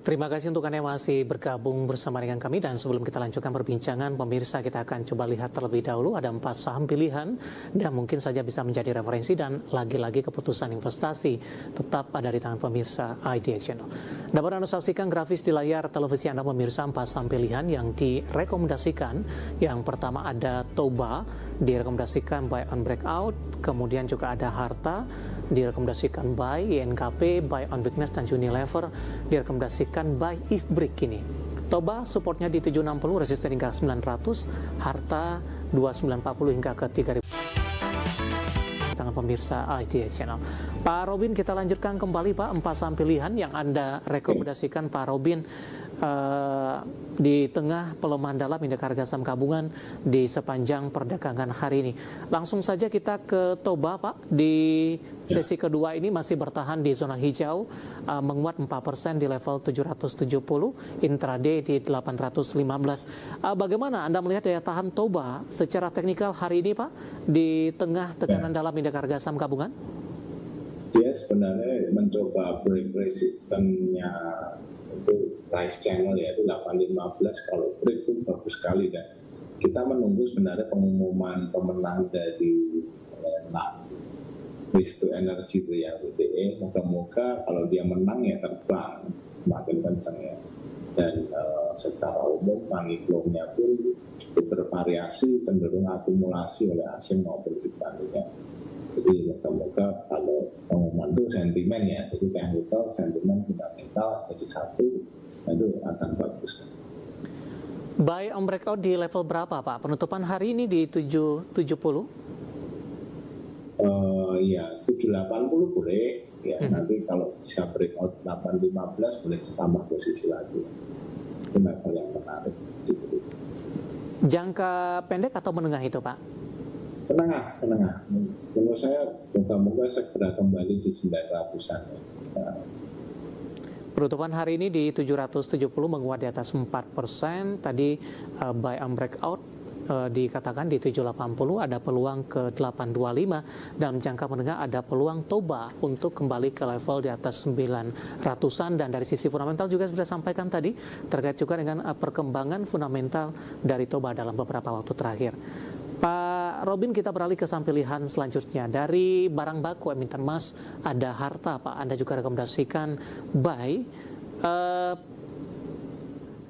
Terima kasih untuk Anda yang masih bergabung bersama dengan kami, dan sebelum kita lanjutkan perbincangan, pemirsa, kita akan coba lihat terlebih dahulu ada 4 saham pilihan dan mungkin saja bisa menjadi referensi, dan lagi-lagi keputusan investasi tetap ada di tangan pemirsa IDX Channel. Dapat Anda saksikan grafis di layar televisi Anda pemirsa 4 saham pilihan yang direkomendasikan. Yang pertama ada Toba, direkomendasikan buy on breakout, kemudian juga ada Harta, direkomendasikan buy INKP, buy on weakness, dan Unilever direkomendasikan buy if break ini. Toba supportnya di 760, resisten hingga 900, Harta 2940 hingga ke 3000. Tangan pemirsa IDX Channel. Pak Robin, kita lanjutkan kembali Pak, 4 saham pilihan yang Anda rekomendasikan Pak Robin di tengah pelemahan dalam indeks harga saham gabungan di sepanjang perdagangan hari ini. Langsung saja kita ke Toba Pak. Di sesi kedua ini masih bertahan di zona hijau, menguat 4% di level 770, intraday di 815. Bagaimana Anda melihat daya tahan Toba secara teknikal hari ini Pak, di tengah tekanan dalam indeks harga saham gabungan? Dia sebenarnya mencoba break resistennya itu price channel, yaitu 815. Kalau break itu bagus sekali, dan kita menunggu sebenarnya pengumuman pemenang dari Waste to Energy itu ya, WTE. Moga-moga kalau dia menang ya terbang semakin kencang ya, dan secara umum money flow-nya pun cukup bervariasi, cenderung akumulasi oleh asing maupun Britania. Jadi moga-moga kalau pengumuman itu sentimen ya, jadi technical, sentimen, fundamental jadi satu, itu akan bagus. Buy on breakout di level berapa Pak? Penutupan hari ini di 770? Ya 780 boleh ya, nanti kalau bisa breakout 815 boleh tambah posisi lagi. Itu level yang menarik. Jangka pendek atau menengah itu Pak? Menengah. Menurut saya moga-moga segera kembali di 900-an ya. Penutupan hari ini di 770, menguat di atas 4%. Tadi buy on breakout dikatakan di 780, ada peluang ke 825, dan jangka menengah ada peluang Toba untuk kembali ke level di atas 900-an. Dan dari sisi fundamental juga sudah sampaikan tadi, terkait juga dengan perkembangan fundamental dari Toba dalam beberapa waktu terakhir. Pak Robin, kita beralih ke saham pilihan selanjutnya. Dari barang baku emiten emas ada Harta Pak, Anda juga rekomendasikan buy.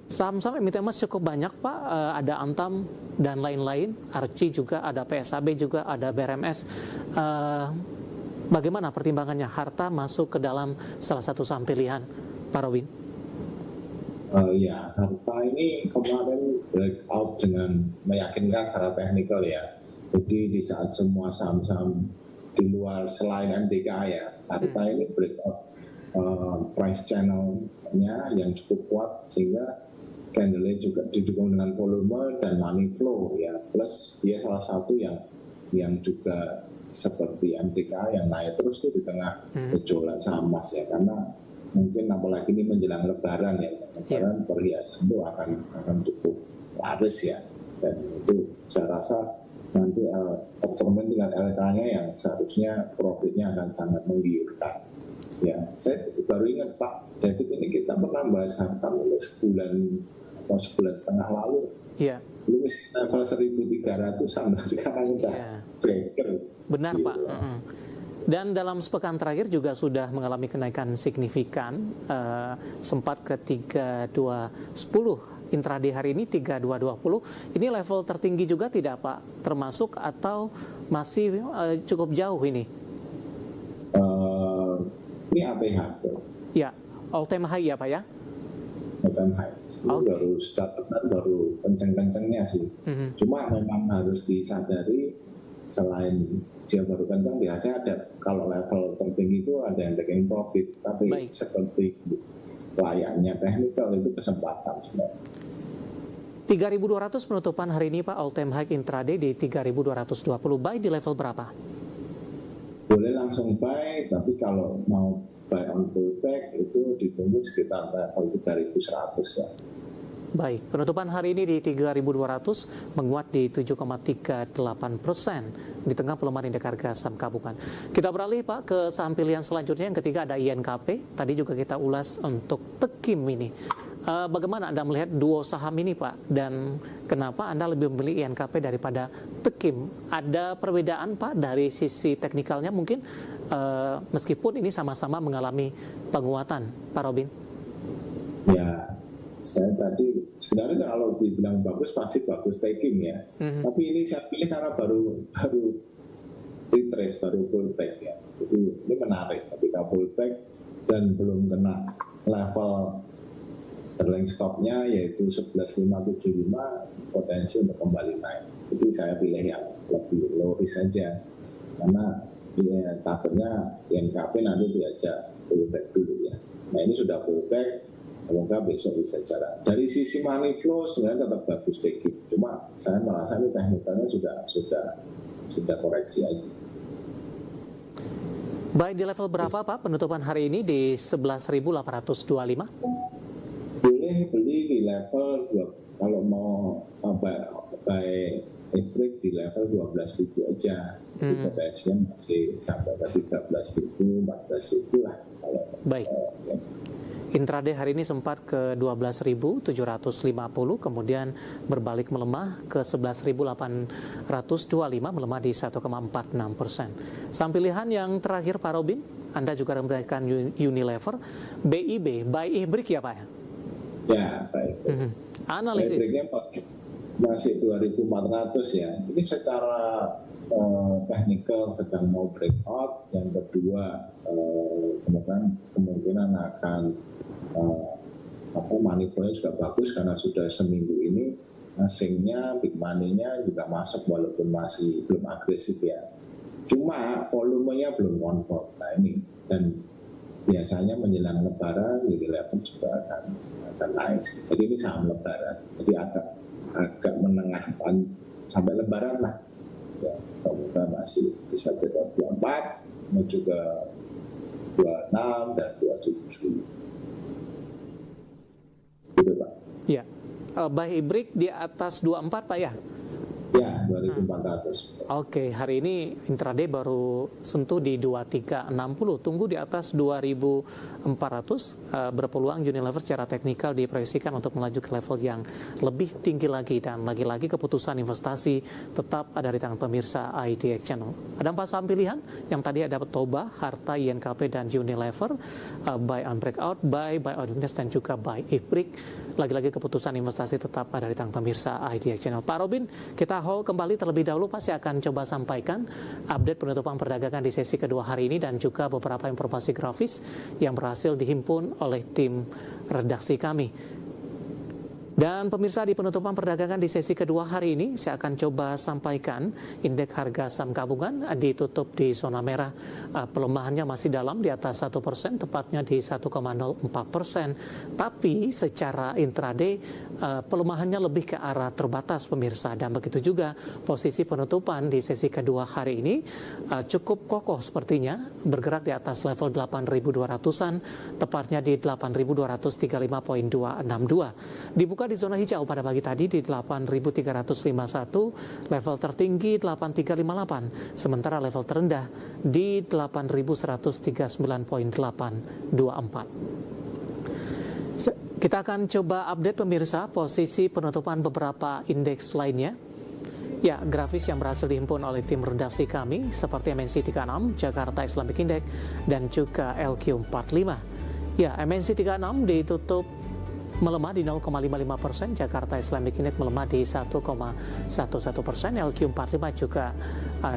Saham-saham emiten emas cukup banyak Pak, ada Antam dan lain-lain, Arci juga, ada PSAB juga, ada BRMS. Bagaimana pertimbangannya Harta masuk ke dalam salah satu saham pilihan, Pak Robin? Ya, Harta ini kemarin breakout dengan meyakinkan secara teknikal ya. Jadi di saat semua saham-saham di luar selain MDK ya, Harta ini breakout price channel-nya yang cukup kuat, sehingga candle-nya juga didukung dengan volume dan money flow ya. Plus dia salah satu yang juga seperti MDK yang naik terus tuh di tengah gejolak saham emas ya, karena mungkin apalagi ini menjelang Lebaran ya, Lebaran perhiasan itu akan cukup laris ya, dan itu saya rasa nanti tercermin dengan LK-nya yang seharusnya profitnya akan sangat menggiurkan ya. Saya baru ingat Pak David, ini kita pernah bahas Harta mulai sebulan atau sebulan setengah lalu. Iya. Ini level 1.300 sampai sekarang udah breaker. Benar gitu. Pak. Dan dalam sepekan terakhir juga sudah mengalami kenaikan signifikan, sempat ke 3210, intraday hari ini 3220. Ini level tertinggi juga tidak Pak? Termasuk atau masih cukup jauh ini? Ini ATH tuh. Ya, all time high ya Pak ya? All time high. Baru catatan baru kenceng-kencengnya sih. Cuma memang harus disadari, selain dia baru kencang, biasanya ada kalau level tertinggi itu ada yang taking profit, tapi seperti layaknya teknikal itu kesempatan sebenarnya. 3.200 penutupan hari ini Pak, all time high intraday di 3.220. Buy di level berapa? Boleh langsung buy, tapi kalau mau buy on pullback itu ditunggu sekitar level 3.100 ya. Baik, penutupan hari ini di 3.200 menguat di 7,38% di tengah pelemahan indeks harga saham gabungan. Kita beralih Pak ke saham pilihan selanjutnya, yang ketiga ada INKP. Tadi juga kita ulas untuk Tekim ini. Bagaimana Anda melihat duo saham ini Pak, dan kenapa Anda lebih memilih INKP daripada Tekim? Ada perbedaan Pak dari sisi teknikalnya mungkin, meskipun ini sama-sama mengalami penguatan, Pak Robin? Ya, saya tadi sebenarnya kalau dibilang bagus pasti bagus Tekim ya. Tapi ini saya pilih karena baru retrace, baru pullback ya. Jadi ini menarik ketika pullback dan belum kena level trailing stopnya yaitu 11.575, potensi untuk kembali naik. Jadi saya pilih yang lebih low risk saja karena ya takutnya INKP nanti diajak pullback dulu ya. Nah ini sudah pullback, semoga besok bisa jalan. Dari sisi money flow sebenarnya tetap bagus Tekim. Cuma saya merasa ini teknikalnya sudah koreksi aja. Baik, di level berapa Pak penutupan hari ini di 11.825? Boleh beli di level kalau mau buy break di level 12.000 aja. Potensinya masih sampai ke 13.000, 14.000 lah. Baik. Ya. Intraday hari ini sempat ke 12.750, kemudian berbalik melemah ke 11.825, melemah di 1,46%. Saham pilihan yang terakhir Pak Robin, Anda juga memberikan Unilever, BIB, buy Ibrik ya Pak? Ya, baik. Analisis. Ibriknya masih 2.400 ya. Ini secara technical sedang mau breakout. Yang kedua kemungkinan akan money flow-nya juga bagus karena sudah seminggu ini asingnya, big money-nya juga masuk walaupun masih belum agresif ya. Cuma volumenya belum on board. Nah ini, dan biasanya menjelang lebaran Unilever juga akan naik. Jadi ini saham lebaran. Jadi agak menengah sampai lebaran lah. Ya, semoga masih bisa berada 24, menuju ke 26 dan 27. Gitu Pak. Ya, buy Ibrik di atas 24 Pak ya? Ya, 2.400. Oke, hari ini intraday baru sentuh di 2360, tunggu di atas 2.400, berpeluang Unilever secara teknikal diproyeksikan untuk melaju ke level yang lebih tinggi lagi, dan lagi-lagi keputusan investasi tetap ada di tangan pemirsa IDX Channel. Ada 4 saham pilihan yang tadi ada Toba, Harta, INKP, dan Unilever, buy on breakout, buy on weakness, dan juga buy Ibrik. Lagi-lagi keputusan investasi tetap ada di tangan pemirsa IDX Channel. Pak Robin, kita hold kembali terlebih dahulu. Pak, saya akan coba sampaikan update penutupan perdagangan di sesi kedua hari ini dan juga beberapa informasi grafis yang berhasil dihimpun oleh tim redaksi kami. Dan pemirsa, di penutupan perdagangan di sesi kedua hari ini saya akan coba sampaikan indeks harga saham gabungan ditutup di zona merah. Pelemahannya masih dalam di atas 1%, tepatnya di 1,04%. Tapi secara intraday pelemahannya lebih ke arah terbatas pemirsa, dan begitu juga posisi penutupan di sesi kedua hari ini cukup kokoh sepertinya, bergerak di atas level 8.200-an, tepatnya di 8.235.262. Dibuka di zona hijau pada pagi tadi di 8.351, level tertinggi 8.358, sementara level terendah di 8.139.824. Kita akan coba update pemirsa posisi penutupan beberapa indeks lainnya. Ya, grafis yang berhasil dihimpun oleh tim redaksi kami seperti MNC 36, Jakarta Islamic Index, dan juga LQ45. Ya, MNC 36 ditutup melemah di 0,55%, Jakarta Islamic Index melemah di 1,11%, LQ45 juga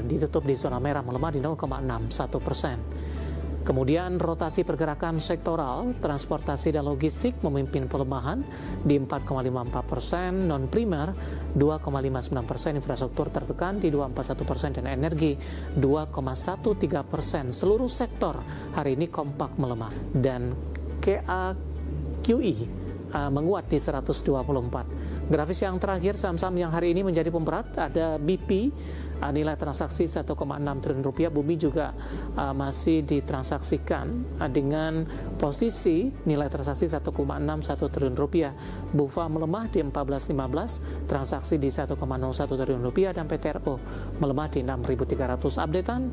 ditutup di zona merah melemah di 0,61%. Kemudian rotasi pergerakan sektoral, transportasi dan logistik memimpin pelemahan di 4,54%, non-primer 2,59%, infrastruktur tertekan di 2,41%, dan energi 2,13%. Seluruh sektor hari ini kompak melemah, dan KAQI menguat di 124. Grafis yang terakhir, saham-saham yang hari ini menjadi pemberat ada BP nilai transaksi 1,6 triliun rupiah. Bumi juga masih ditransaksikan dengan posisi nilai transaksi 1,61 triliun rupiah. BUFA melemah di 14.15, transaksi di 1,01 triliun rupiah, dan PTRO melemah di 6.300. Updatean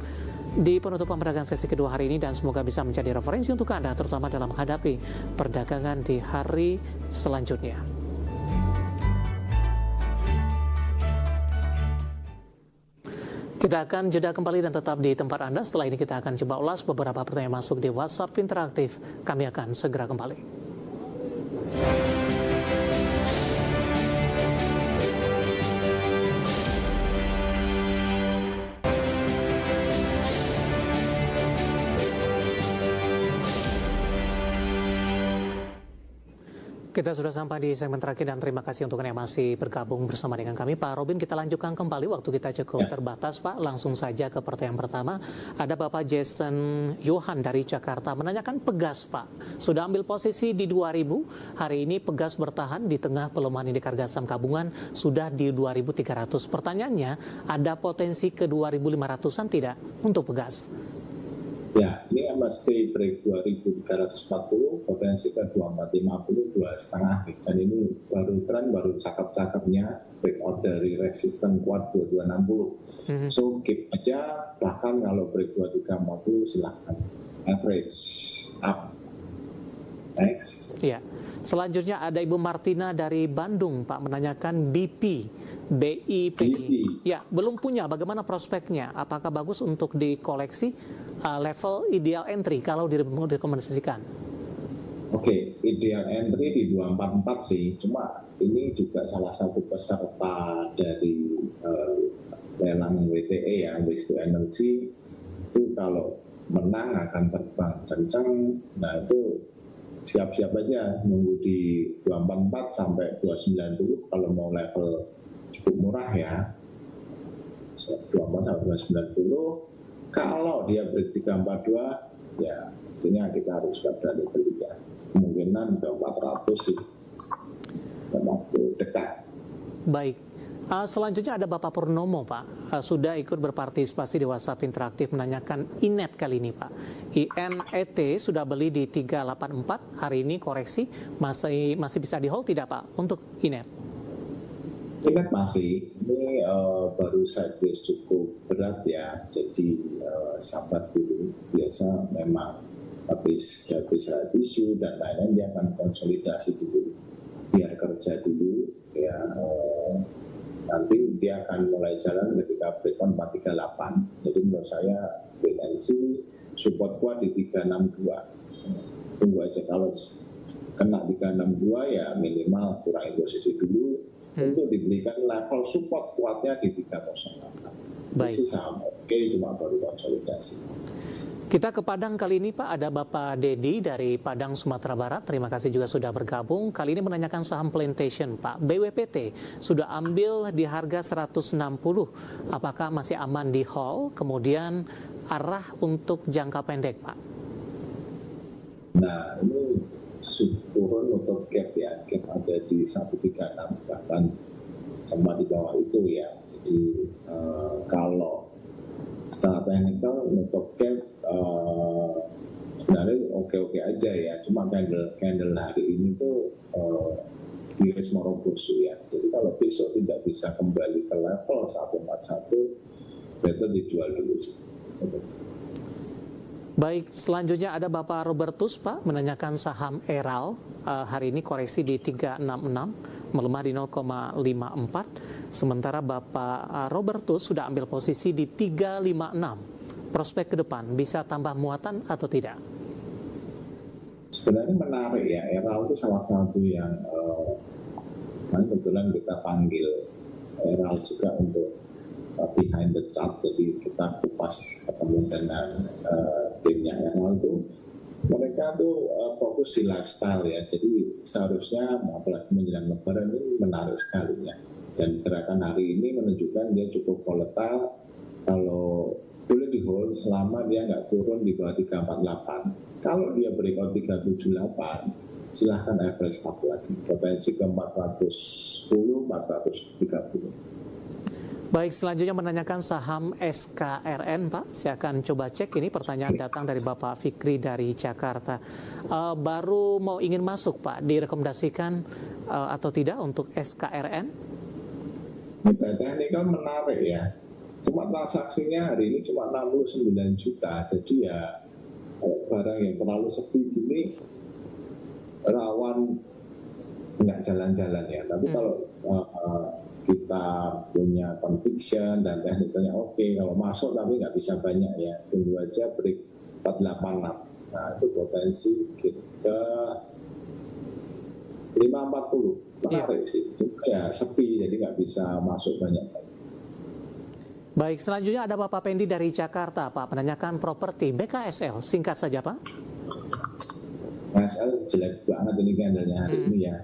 di penutupan perdagangan sesi kedua hari ini, dan semoga bisa menjadi referensi untuk Anda terutama dalam menghadapi perdagangan di hari selanjutnya. Kita akan jeda kembali dan tetap di tempat Anda. Setelah ini kita akan coba ulas beberapa pertanyaan masuk di WhatsApp interaktif. Kami akan segera kembali. Kita sudah sampai di segmen terakhir dan terima kasih untuk yang masih bergabung bersama dengan kami. Pak Robin, kita lanjutkan kembali, waktu kita cukup terbatas Pak. Langsung saja ke pertanyaan pertama. Ada Bapak Jason Johan dari Jakarta menanyakan Pegas Pak. Sudah ambil posisi di 2000, hari ini Pegas bertahan di tengah pelemahan indeks harga saham gabungan sudah di 2.300. Pertanyaannya, ada potensi ke 2.500-an tidak untuk Pegas? Ya, ini mesti break 2.340, potensi ke 2.450, 2,5. Dan ini baru tren, baru cakep-cakepnya breakout dari resisten kuat 2260. So, keep aja, bahkan kalau break 2340 silahkan. Average up. Next. Ya. Selanjutnya ada Ibu Martina dari Bandung, Pak, menanyakan BIPI. Ya, belum punya. Bagaimana prospeknya? Apakah bagus untuk dikoleksi? Level ideal entry kalau direkomendasikan? Oke, ideal entry di 244 sih. Cuma ini juga salah satu peserta dari lelang WTE ya, Waste to Energy. Itu kalau menang akan terbang kencang. Nah itu siap-siap aja nunggu di 244 sampai 290 kalau mau level cukup murah ya. 24 sampai 290. Kalau dia break 342, ya pastinya kita harus berani beli ya. Kemungkinan ke 400 sih. Waktu dekat. Baik. Selanjutnya ada Bapak Purnomo, Pak. Sudah ikut berpartisipasi di WhatsApp interaktif menanyakan INET kali ini, Pak. INET sudah beli di 384, hari ini koreksi. Masih bisa di hold tidak, Pak, untuk INET? INET masih. Ini baru sideways cukup berat ya. Jadi sabar dulu. Biasa memang habis isu dan lain-lain dia akan konsolidasi dulu. Biar kerja dulu ya. Nanti dia akan mulai jalan ketika breakdown 438. Jadi menurut saya wait and see, support kuat di 362. Tunggu aja, kalau kena 362 ya minimal kurangi posisi dulu untuk diberikan level support kuatnya di 308. Baik. Ini sama oke, cuma baru konsolidasi. Kita ke Padang kali ini, Pak. Ada Bapak Dedi dari Padang, Sumatera Barat. Terima kasih juga sudah bergabung. Kali ini menanyakan saham Plantation, Pak. BWPT sudah ambil di harga 160. Apakah masih aman di hold? Kemudian arah untuk jangka pendek, Pak? Nah, ini turun untuk gap ya. Gap ada di 136, bahkan sama di bawah itu ya. Jadi kalau secara teknikal untuk gap sebenarnya oke-oke aja ya, cuma candle hari ini tuh bias morobosu ya. Jadi kalau besok tidak bisa kembali ke level 141, better dijual dulu sih. Baik, selanjutnya ada Bapak Robertus, Pak, menanyakan saham Eral. Hari ini koreksi di 366, melemah di 0,54. Sementara Bapak Robertus sudah ambil posisi di 356. Prospek ke depan bisa tambah muatan atau tidak? Sebenarnya menarik ya, Eral itu salah satu yang kebetulan kita panggil Eral juga untuk behind the chart, jadi kita kupas ketemu dengan timnya Eral itu. Mereka tuh fokus di lifestyle ya, jadi seharusnya apalagi menjelang lebaran ini menarik sekali ya. Dan gerakan hari ini menunjukkan dia cukup volatile. Kalau boleh di hold selama dia nggak turun di bawah 348. Kalau dia breakout 378, silahkan average up lagi. Potensi ke 410, 430. Baik, selanjutnya menanyakan saham SKRN, Pak. Saya akan coba cek ini, pertanyaan datang dari Bapak Fikri dari Jakarta. Baru mau ingin masuk, Pak, direkomendasikan atau tidak untuk SKRN? Teknikal menarik ya. Cuma transaksinya hari ini cuma 69 juta. Jadi ya barang yang terlalu sepi gini rawan nggak jalan-jalan ya. Tapi kalau kita punya conviction dan teknikalnya oke, kalau masuk tapi nggak bisa banyak ya, tunggu aja break 486. Nah itu potensi ke 540, menarik sih. Cuma ya sepi jadi nggak bisa masuk banyak. Baik, selanjutnya ada Bapak Pendi dari Jakarta, Pak, menanyakan properti BKSL. Singkat saja, Pak. BKSL jelek banget ini candlenya hari ini ya.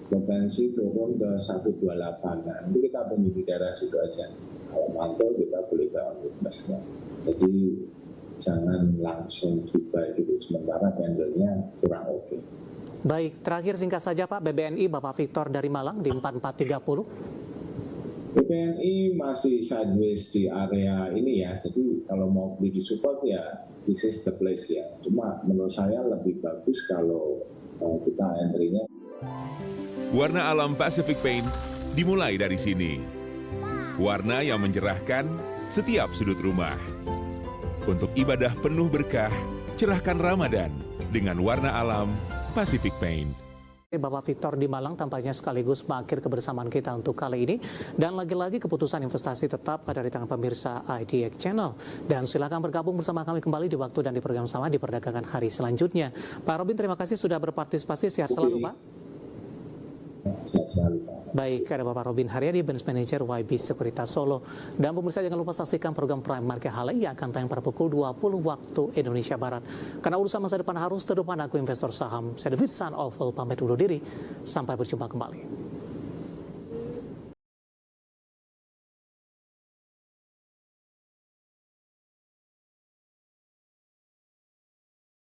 Potensi turun ke 128. Nah, nanti kita tunggu di daerah situ aja. Kalau mantul kita boleh ke omnibusnya. Jadi jangan langsung buy dulu sementara candlenya kurang oke. Baik, terakhir singkat saja Pak, BBNI Bapak Victor dari Malang di 4430. BBNI masih sideways di area ini ya. Jadi kalau mau beli di support ya this is the place ya. Cuma menurut saya lebih bagus kalau kita entry-nya. Warna alam Pacific Paint dimulai dari sini. Warna yang mencerahkan setiap sudut rumah. Untuk ibadah penuh berkah, cerahkan Ramadan dengan warna alam Pacific Paint. Bapak Victor di Malang tampaknya sekaligus mengakhir kebersamaan kita untuk kali ini. Dan lagi-lagi keputusan investasi tetap ada di tangan pemirsa IDX Channel. Dan silakan bergabung bersama kami kembali di waktu dan di program sama di perdagangan hari selanjutnya. Pak Robin, terima kasih sudah berpartisipasi. Sehat selalu, Pak. Sehat selalu, Pak. Baik, ada Bapak Robin Haryadi, Business Manager YB Sekuritas Solo. Dan pemirsa jangan lupa saksikan program Prime Market Hale yang akan tayang pada pukul 20 waktu Indonesia Barat. Karena urusan masa depan harus terdepan, aku investor saham. Saya David San Oval pamit undur diri. Sampai berjumpa kembali.